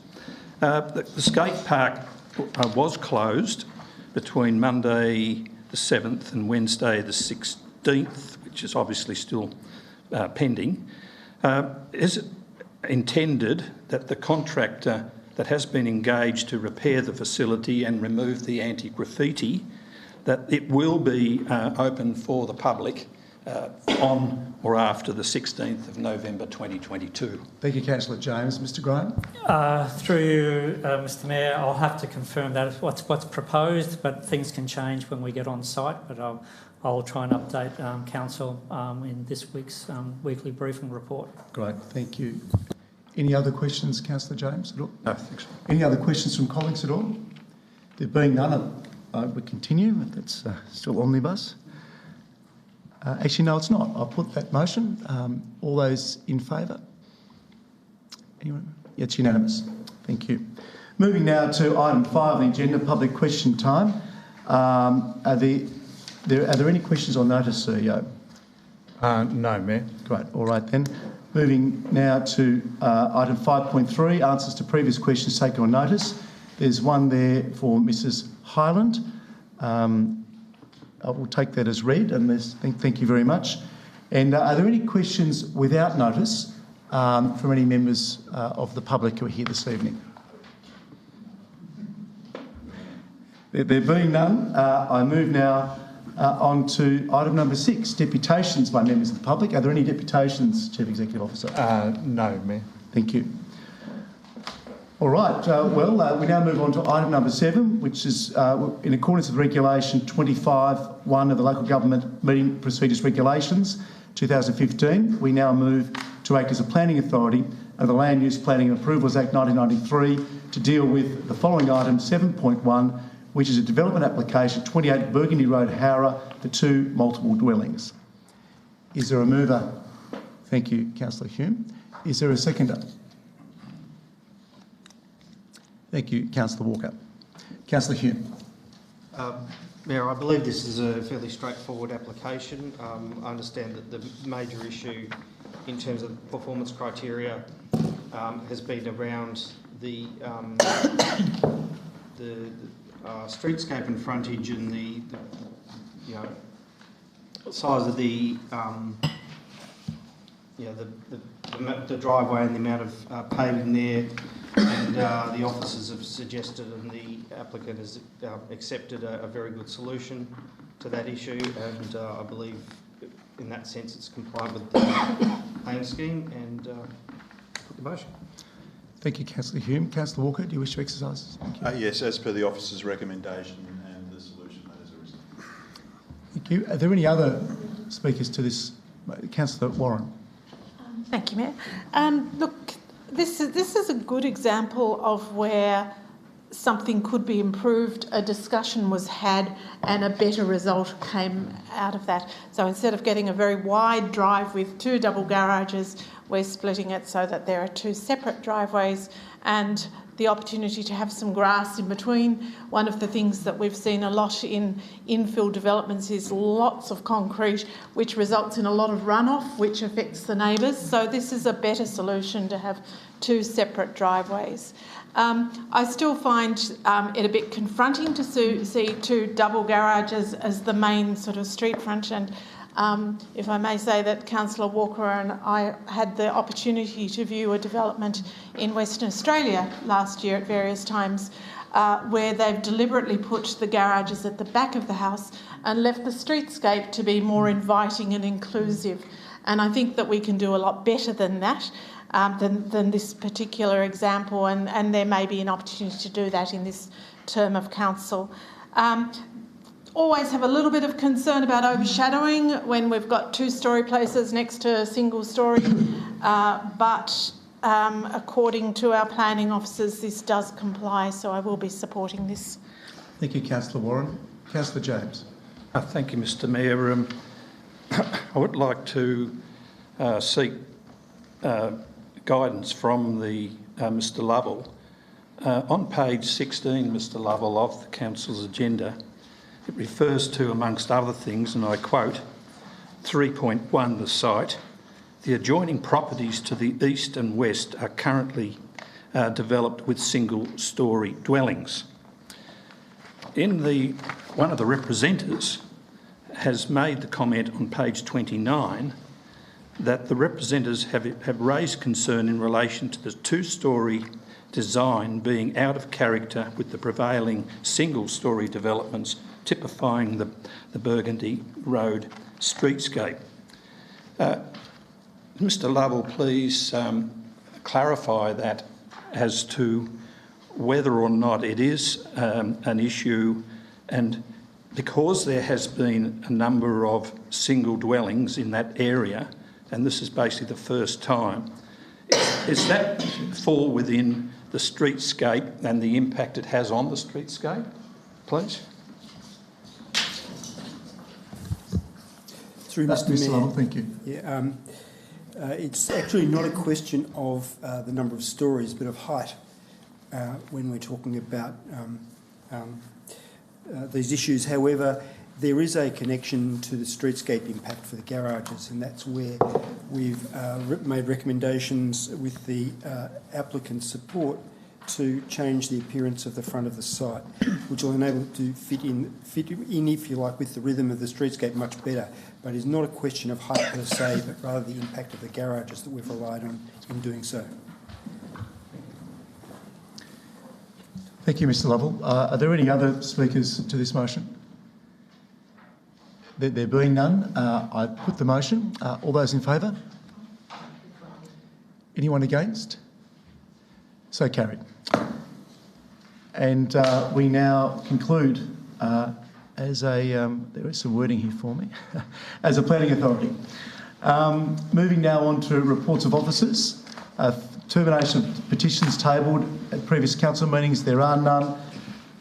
The skate park was closed between Monday the 7th and Wednesday the 16th, which is obviously still pending. Is it intended that the contractor that has been engaged to repair the facility and remove the anti-graffiti, that it will be open for the public on or after the 16th of November 2022? Thank you, Councillor James. Mr Graham. Through you, Mr Mayor, I'll have to confirm that what's proposed, but things can change when we get on site. But I'll try and update Council in this week's weekly briefing report. Great, thank you. Any other questions, Councillor James, at all? No, thanks. Any other questions from colleagues at all? There being none, we continue. That's still omnibus. Actually, no, it's not. I'll put that motion. All those in favour? Anyone? Yeah, it's unanimous. Thank you. Moving now to item 5 on the agenda, public question time. Are there any questions on notice, CEO? No, Mayor. Great. All right then. Moving now to item 5.3, answers to previous questions taken on notice. There's one there for Mrs Hyland. I will take that as read, and thank you very much. And are there any questions without notice from any members of the public who are here this evening? There being none, I move now on to item number 6, deputations by members of the public. Are there any deputations, Chief Executive Officer? No, Mayor. Thank you. All right, we now move on to item number 7, which is in accordance with Regulation 25(1) of the Local Government Meeting Procedures Regulations 2015. We now move to act as a planning authority of the Land Use Planning and Approvals Act 1993 to deal with the following item 7.1, which is a development application 28 Burgundy Road, Howrah, for 2 multiple dwellings. Is there a mover? Thank you, Councillor Hume. Is there a seconder? Thank you, Councillor Walker. Councillor Hume. Mayor, I believe this is a fairly straightforward application. I understand that the major issue in terms of performance criteria has been around the streetscape and frontage and the size of the driveway and the amount of paving there. And the officers have suggested and the applicant has accepted a very good solution to that issue, and I believe in that sense it's compliant with the planning scheme, and put the motion. Thank you, Councillor Hume. Councillor Walker, do you wish to exercise? Yes, as per the officer's recommendation and the solution that has arisen. Thank you. Are there any other speakers to this? Councillor Warren. Thank you, Mayor. Look, this is a good example of where something could be improved, a discussion was had and a better result came out of that. So instead of getting a very wide drive with 2 double garages, we're splitting it so that there are 2 separate driveways and the opportunity to have some grass in between. One of the things that we've seen a lot in infill developments is lots of concrete, which results in a lot of runoff, which affects the neighbours. So this is a better solution to have 2 separate driveways. I still find it a bit confronting to see 2 double garages as the main sort of street front, and if I may say that Councillor Walker and I had the opportunity to view a development in Western Australia last year at various times where they've deliberately put the garages at the back of the house and left the streetscape to be more inviting and inclusive. And I think that we can do a lot better than that, than this particular example, and there may be an opportunity to do that in this term of council. Always have a little bit of concern about overshadowing when we've got 2-storey places next to a single storey, but according to our planning officers, this does comply, so I will be supporting this. Thank you, Councillor Warren. Councillor James. Thank you, Mr Mayor. I would like to seek guidance from the Mr Lovell. On page 16, Mr Lovell, of the Council's agenda, it refers to, amongst other things, and I quote, 3.1, the site, the adjoining properties to the east and west are currently developed with single-storey dwellings. One of the representatives has made the comment on page 29 that the representatives have raised concern in relation to the 2-storey design being out of character with the prevailing single-storey developments typifying the Burgundy Road streetscape. Mr Lovell, please clarify that as to whether or not it is an issue, and because there has been a number of single dwellings in that area, and this is basically the first time, is that fall within the streetscape and the impact it has on the streetscape, please? Through Mr Mayor. Thank you. Yeah, it's actually not a question of the number of stories, but of height when we're talking about these issues. However, there is a connection to the streetscape impact for the garages, and that's where we've made recommendations with the applicant's support to change the appearance of the front of the site, which will enable it to fit in, if you like, with the rhythm of the streetscape much better. But it's not a question of height per se, but rather the impact of the garages that we've relied on in doing so. Thank you, Mr Lovell. Are there any other speakers to this motion? There being none, I put the motion. All those in favour? Anyone against? So carried. And we now conclude as a, there is some wording here for me, as a planning authority. Moving now on to reports of officers. Termination of petitions tabled at previous council meetings. There are none,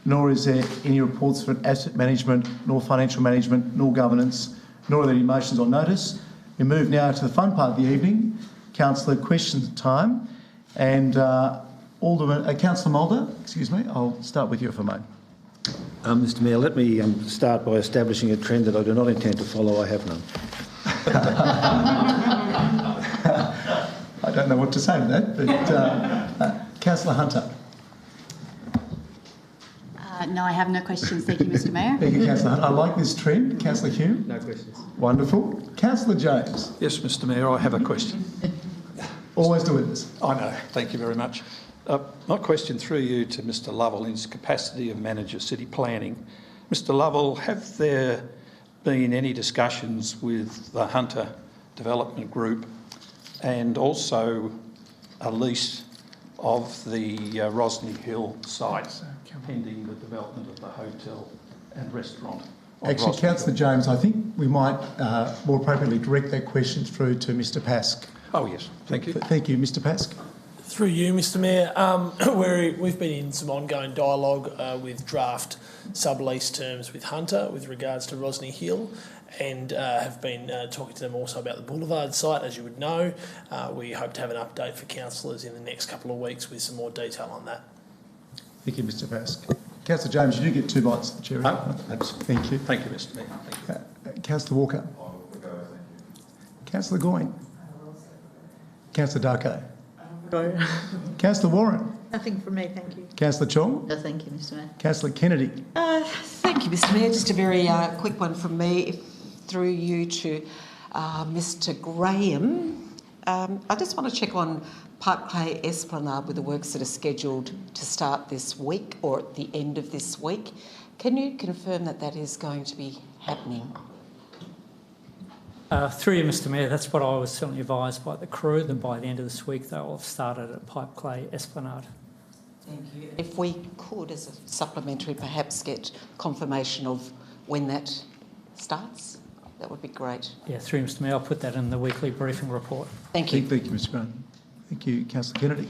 nor is there any reports for asset management, nor financial management, nor governance, nor are there any motions on notice. We move now to the fun part of the evening, councillor questions time. And Councillor Mulder, excuse me, I'll start with you if I may. Mr Mayor, let me start by establishing a trend that I do not intend to follow. I have none. I don't know what to say to that, but Councillor Hunter. No, I have no questions. Thank you, Mr Mayor. Thank you, Councillor Hunter. I like this trend. Councillor Hume? No questions. Wonderful. Councillor James? Yes, Mr Mayor, I have a question. Always do with us. I know. Thank you very much. My question through you to Mr Lovell in his capacity of Manager City Planning. Mr Lovell, have there been any discussions with the Hunter Development Group and also a lease of the Rosny Hill site pending the development of the hotel and restaurant? Actually, Councillor James, I think we might more appropriately direct that question through to Mr Pask. Oh, yes. Thank you. Thank you, Mr Pask. Through you, Mr Mayor, we've been in some ongoing dialogue with draft sublease terms with Hunter with regards to Rosny Hill, and have been talking to them also about the Boulevard site. As you would know, we hope to have an update for councillors in the next couple of weeks with some more detail on that. Thank you, Mr Pask. Councillor James, you do get 2 bites of the cherry. Thank you. Thank you, Mr Mayor. Thank you. Councillor Walker. Councillor Goyne. Councillor Darko. Go. Councillor Warren. Nothing from me, thank you. Councillor Chong. No, thank you, Mr Mayor. Councillor Kennedy. Thank you, Mr Mayor. Just a very quick one from me, through you to Mr Graham. I just want to check on Pipe Clay Esplanade with the works that are scheduled to start this week or at the end of this week. Can you confirm that that is going to be happening? Through you, Mr Mayor, that's what I was certainly advised by the crew, that by the end of this week they'll have started at Pipe Clay Esplanade. Thank you. If we could, as a supplementary, perhaps get confirmation of when that starts, that would be great. Yeah, through you, Mr Mayor, I'll put that in the weekly briefing report. Thank you. Thank you, Mr Graham. Thank you, Councillor Kennedy.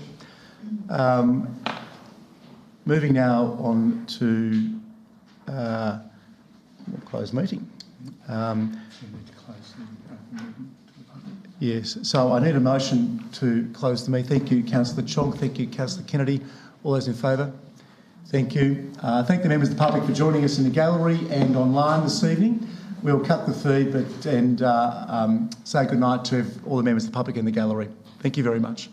Moving now on to closed meeting. Yes, so I need a motion to close the meeting. Thank you, Councillor Chong. Thank you, Councillor Kennedy. All those in favour? Thank you. Thank the members of the public for joining us in the gallery and online this evening. We'll cut the feed and say good night to all the members of the public in the gallery. Thank you very much.